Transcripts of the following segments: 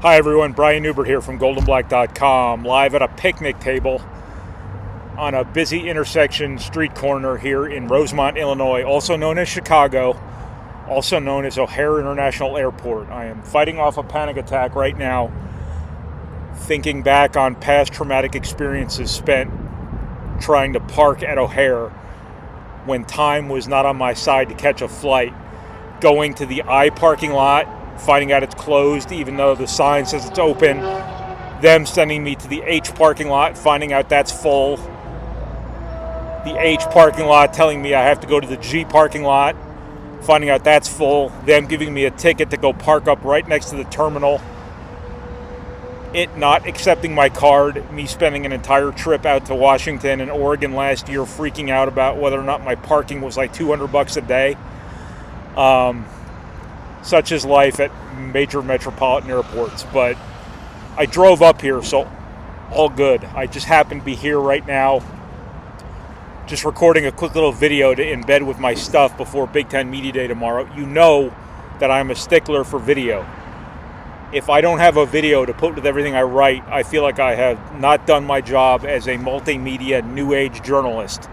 Hi everyone, Brian Newbert here from goldenblack.com, live at a picnic table on a busy intersection street corner here in Rosemont, Illinois, also known as Chicago, also known as O'Hare International Airport. I am fighting off a panic attack right now, thinking back on past traumatic experiences spent trying to park at O'Hare when time was not on my side to catch a flight, going to the I parking lot, finding out it's closed even though the sign says it's open, them sending me to the H parking lot, finding out that's full, the H parking lot telling me I have to go to the G parking lot, finding out that's full, them giving me a ticket to go park up right next to the terminal, it not accepting my card, me spending an entire trip out to Washington and Oregon last year freaking out about whether or not my parking was like $200 a day. Such is life at major metropolitan airports. But I drove up here, so all good. I just happen to be here right now, just recording a quick little video to embed with my stuff before Big Ten Media Day tomorrow. You know that I'm a stickler for video. If I don't have a video to put with everything I write, I feel like I have not done my job as a multimedia new age journalist.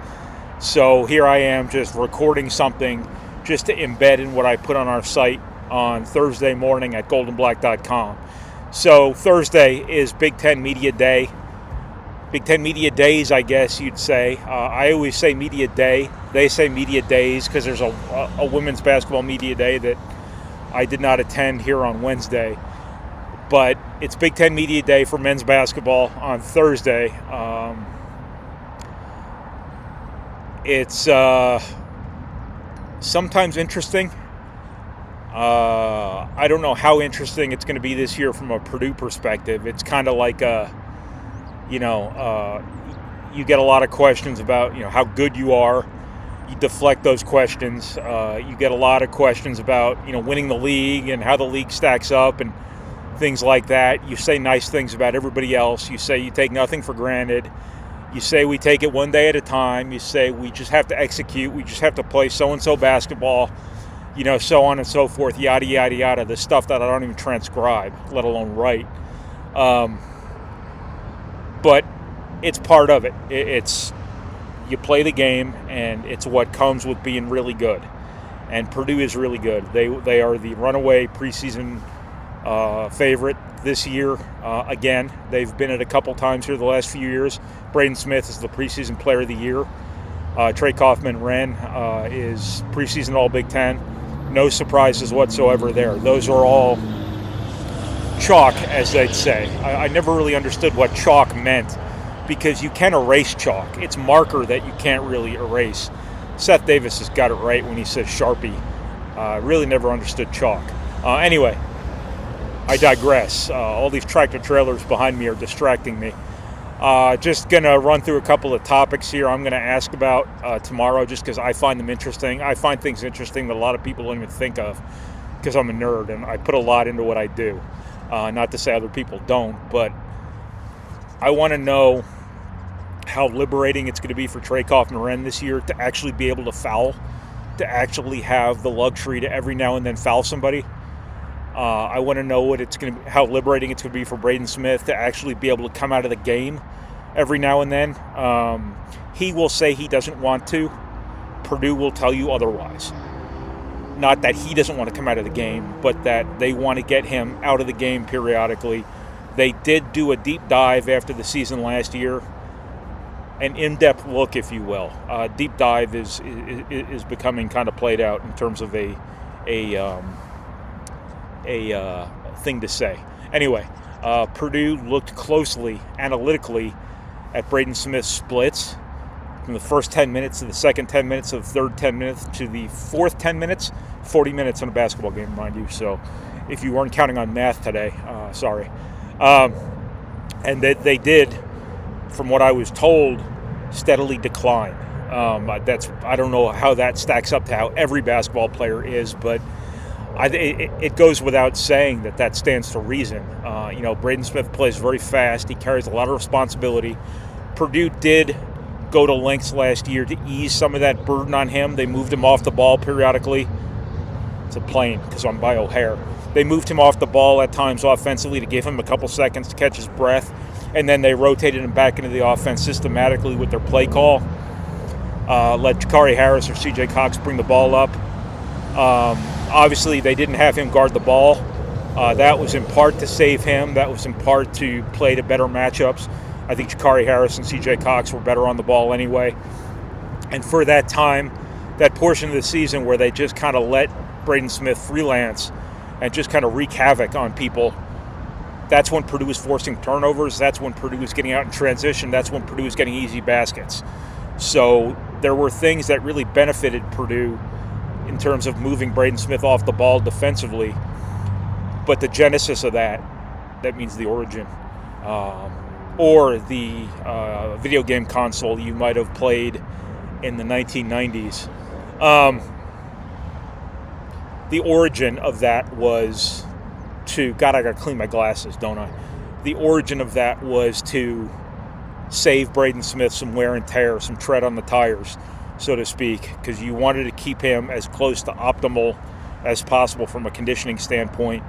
So here I am just recording something just to embed in what I put on our site on Thursday morning at goldenblack.com. So Thursday is Big Ten Media Day. Big Ten Media Days, I guess you'd say. I always say Media Day. They say Media Days because there's a women's basketball Media Day that I did not attend here on Wednesday. But it's Big Ten Media Day for men's basketball on Thursday. It's sometimes interesting. I don't know how interesting it's going to be this year from a Purdue perspective. It's kind of like you get a lot of questions about, how good you are. You deflect those questions. You get a lot of questions about, winning the league and how the league stacks up and things like that. You say nice things about everybody else. You say you take nothing for granted. You say we take it one day at a time. You say we just have to execute. We just have to play so-and-so basketball. So on and so forth, yada, yada, yada, the stuff that I don't even transcribe, let alone write. But it's part of it. It's you play the game, and it's what comes with being really good. And Purdue is really good. They are the runaway preseason favorite this year. Again, they've been it a couple times here the last few years. Braden Smith is the preseason player of the year. Trey Kaufman-Renn is preseason All-Big Ten. No surprises whatsoever there. Those are all chalk, as they'd say. I never really understood what chalk meant because you can erase chalk. It's marker that you can't really erase. Seth Davis has got it right when he says Sharpie. Really never understood chalk. Anyway, I digress. All these tractor trailers behind me are distracting me. Just going to run through a couple of topics here I'm going to ask about tomorrow just because I find them interesting. I find things interesting that a lot of people don't even think of because I'm a nerd and I put a lot into what I do. Not to say other people don't, but I want to know how liberating it's going to be for Trey Kaufman-Renn this year to actually be able to foul, to actually have the luxury to every now and then foul somebody. I want to know how liberating it's going to be for Braden Smith to actually be able to come out of the game every now and then. He will say he doesn't want to. Purdue will tell you otherwise. Not that he doesn't want to come out of the game, but that they want to get him out of the game periodically. They did do a deep dive after the season last year, an in-depth look, if you will. Deep dive is becoming kind of played out in terms of a thing to say. Anyway, Purdue looked closely, analytically, at Braden Smith's splits from the first 10 minutes to the second 10 minutes, to the third 10 minutes, to the fourth 10 minutes, 40 minutes in a basketball game, mind you. So if you weren't counting on math today, sorry. And they did, from what I was told, steadily decline. I don't know how that stacks up to how every basketball player is, but it goes without saying that stands to reason. Braden Smith plays very fast. He carries a lot of responsibility. Purdue did go to lengths last year to ease some of that burden on him. They moved him off the ball periodically. to playing because I'm by O'Hare. They moved him off the ball at times offensively to give him a couple seconds to catch his breath, and then they rotated him back into the offense systematically with their play call. Let Jakari Harris or C.J. Cox bring the ball up. Obviously, they didn't have him guard the ball. That was in part to save him. That was in part to play to better matchups. I think Jakari Harris and C.J. Cox were better on the ball anyway. And for that time, that portion of the season where they just kind of let Braden Smith freelance and just kind of wreak havoc on people, that's when Purdue was forcing turnovers. That's when Purdue was getting out in transition. That's when Purdue was getting easy baskets. So there were things that really benefited Purdue in terms of moving Braden Smith off the ball defensively. But the genesis of that means the origin, or the video game console you might have played in the 1990s. The origin of that was to, God, I got to clean my glasses, don't I? The origin of that was to save Braden Smith some wear and tear, some tread on the tires, so to speak, because you wanted to keep him as close to optimal as possible from a conditioning standpoint.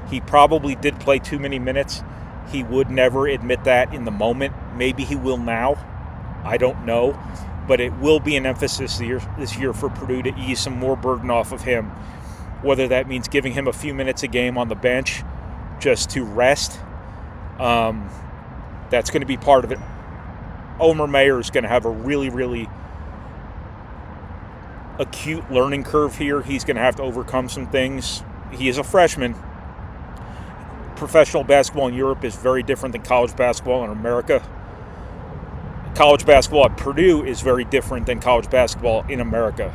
He probably did play too many minutes. He would never admit that in the moment. Maybe he will now. I don't know. But it will be an emphasis this year for Purdue to ease some more burden off of him, whether that means giving him a few minutes a game on the bench just to rest. That's going to be part of it. Omer Mayer is going to have a really, really acute learning curve here. He's going to have to overcome some things. He is a freshman. Professional basketball in Europe is very different than college basketball in America. College basketball at Purdue is very different than college basketball in America.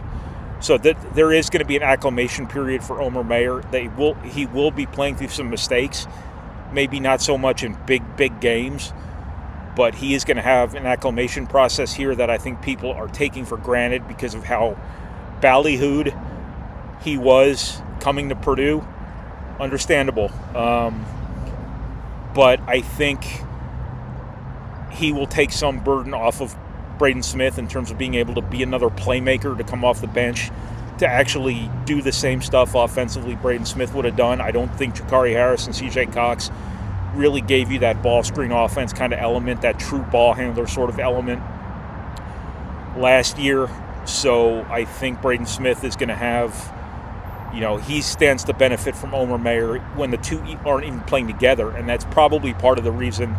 So that there is going to be an acclamation period for Omer Mayer. He will be playing through some mistakes, maybe not so much in big games, but he is going to have an acclimation process here that I think people are taking for granted because of how ballyhooed he was coming to Purdue. Understandable. But I think he will take some burden off of Braden Smith in terms of being able to be another playmaker, to come off the bench, to actually do the same stuff offensively Braden Smith would have done. I don't think Jakari Harris and C.J. Cox really gave you that ball screen offense kind of element, that true ball handler sort of element last year. So I think Braden Smith is going to have, he stands to benefit from Omer Mayer when the two aren't even playing together. And that's probably part of the reason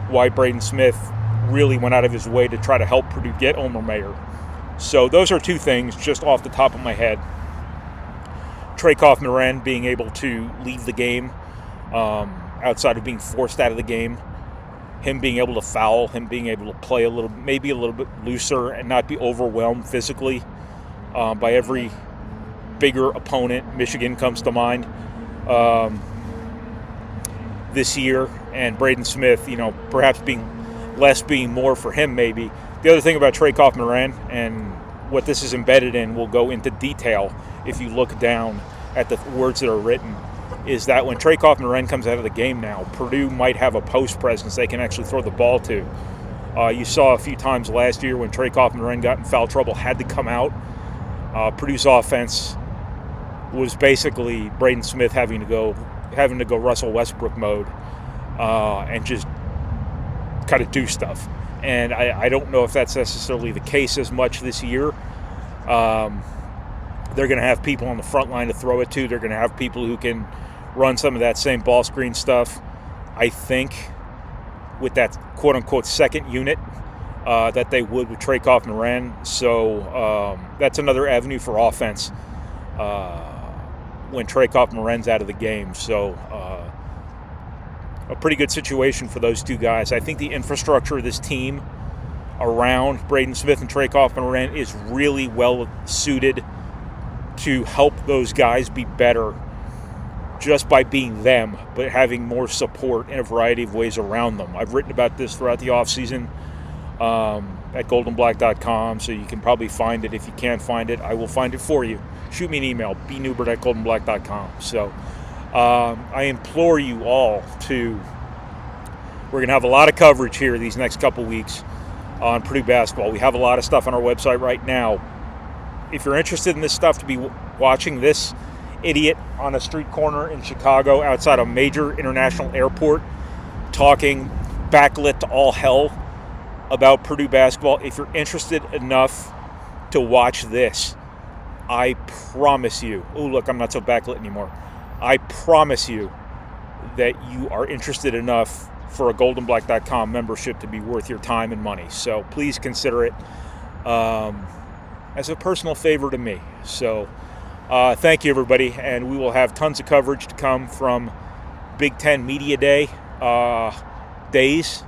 why Braden Smith really went out of his way to try to help Purdue get Omer Mayer. So those are two things just off the top of my head. Trey Kaufman-Renn being able to leave the game outside of being forced out of the game. Him being able to foul, him being able to play maybe a little bit looser and not be overwhelmed physically by every bigger opponent. Michigan comes to mind this year. And Braden Smith, perhaps being more for him maybe. The other thing about Trey Kaufman-Renn and what this is embedded in, will go into detail if you look down at the words that are written, is that when Trey Kaufman-Renn comes out of the game now, Purdue might have a post presence they can actually throw the ball to. You saw a few times last year when Trey Kaufman-Renn got in foul trouble, had to come out. Purdue's offense was basically Braden Smith having to go Russell Westbrook mode and just kind of do stuff. And I don't know if that's necessarily the case as much this year. They're going to have people on the front line to throw it to. They're going to have people who can run some of that same ball screen stuff. I think with that quote-unquote second unit that they would with Trey Kaufman-Renn. So that's another avenue for offense when Trey Kaufman-Renn's out of the game. So a pretty good situation for those two guys. I think the infrastructure of this team around Braden Smith and Trey Kaufman-Renn is really well suited to help those guys be better just by being them, but having more support in a variety of ways around them. I've written about this throughout the offseason at goldenblack.com, so you can probably find it. If you can't find it, I will find it for you. Shoot me an email, bnewbert@goldenblack.com. So I implore you all we're going to have a lot of coverage here these next couple weeks on Purdue basketball. We have a lot of stuff on our website right now. If you're interested in this stuff, to be watching this idiot on a street corner in Chicago outside a major international airport talking backlit to all hell about Purdue basketball. If you're interested enough to watch this, I promise you, oh look, I'm not so backlit anymore. I promise you that you are interested enough for a goldenblack.com membership to be worth your time and money. So please consider it as a personal favor to me. So thank you, everybody, and we will have tons of coverage to come from Big Ten Media Day days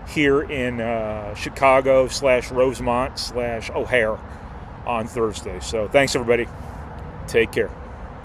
here in Chicago / Rosemont / O'Hare on Thursday. So thanks, everybody. Take care.